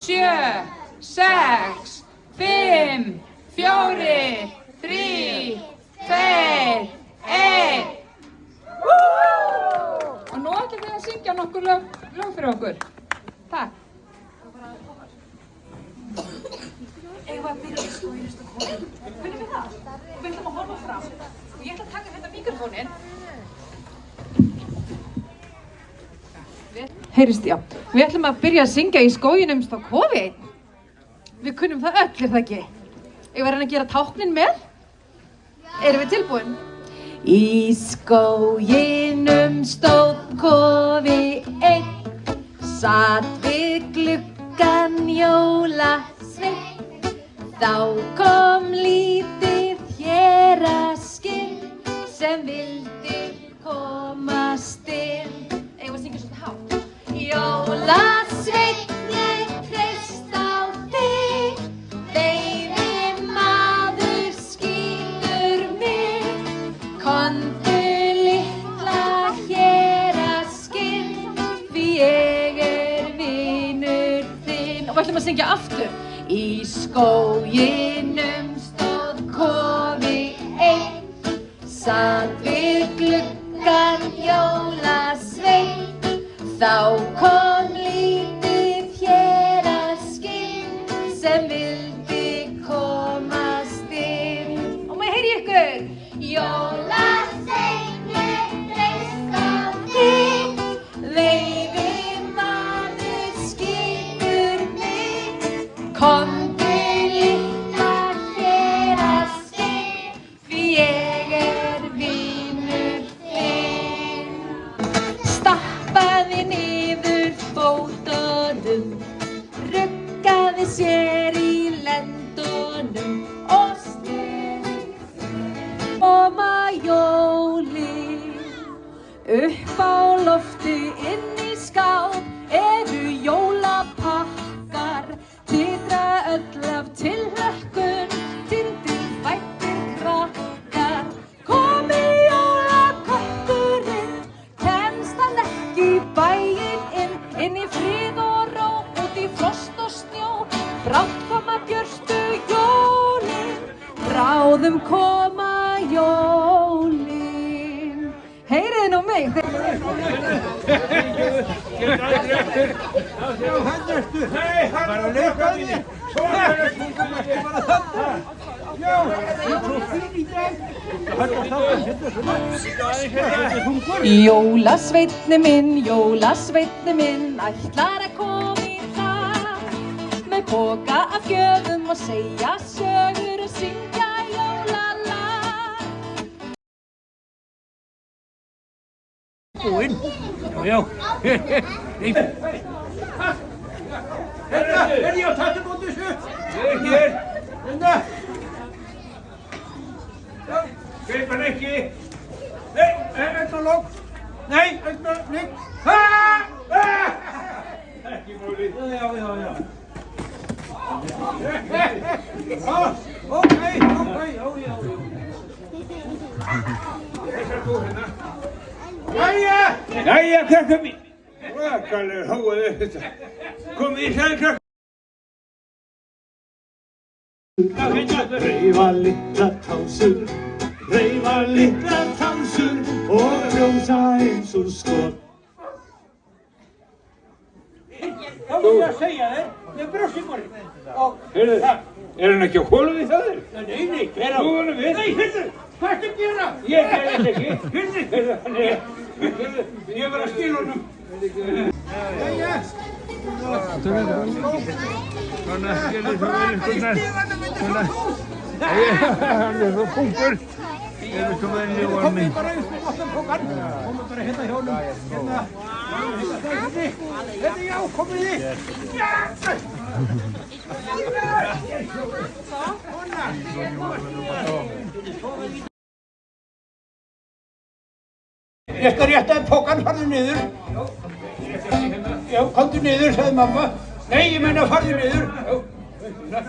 7, 6, 5, 4, 3, 2, 1. Og nú ætlum við að syngja nokkur lög fyrir okkur. Takk. Eigum við að byrja í skóinustu konum? Hvernig við það? Og við ætlum að horfa fram. Og ég ætla að taka hérna mikrofóninn. Heyrist, já. Við ætlum að byrja að syngja í skóginum Stokkovi. Við kunnum það öll, það ekki? Ég var að gera táknin með. Erum við tilbúin? Í skóginum Stokkovi einn, satt við gluggan jólasveinn. Þá kom lítið héraskinn sem vildi komast inn. Eigum við að syngja svolítið hátt? Jólasveinn, ég treyst á þig, veiði maður skilur mig. Komdu litla héraskinn, því ég vinur þinn. Og við ætlum að syngja aftur. Í skóginum stóð kofi einn, satt við gluggan jólasveinn. Þá kom lítið héraskinn sem vildi komast inn. Og maður heyri ykkur. Jólasveinn, ég treyst á þig, veiði maður skilur mig. Komdu litla héraskinn, því ég vinur þinn. Stappaði niður fótunum, ruggaði sér í lendunum og sneri koma jólin. Upp á lofti inn í skáp eru jólapakkar, titra öll af tilhlökkun, tindir fættir krakkar. Komi jólakötturinn, kemst hann ekki bæinn inn í frið og ró, út í frost og snjó. Brátt koma björtu jólin, bráðum koma jólin. Heyriði nú mig. Jólasveinn minn, ætlar að koma í dag með poka af gjöfum og segja sögur og syngja jólalag. Búinn? Já. Er ég að taka móti þessu? Ég er hér. Hérna. Greip hann ekki. Nei, eitthvað lók. Nei, eitthvað nýtt. Ekki máli. Já. Ok, já. Þessar þú hérna. Jæja, krakkar mín. Svakalega hóaði þetta. Komið í sæl, krakkar. Reifa litla tásur og hljósa eins og skot. Þá vil ég að segja þér, ég brosi morgun. Heyrðu, er hann ekki á hólum í það þér? Nei, hver á hólum við? Nei, heyrðu, hvað ertu að gera? Ég gerði þetta ekki. Heyrðu, hann er, ég var að skila honum. Jæja. Svona, skilur þú svona. Hann er svo punkur. Ég er svo venni og alveg. Komið bara upp og vatnum pókan. Komið bara hérna hjá honum. Hérna, já, komið þið. Já! Ég skal rétta þér pókan, farðu niður. Já, komdu niður, sagði mamma. Nei, ég meina farðu niður. Já.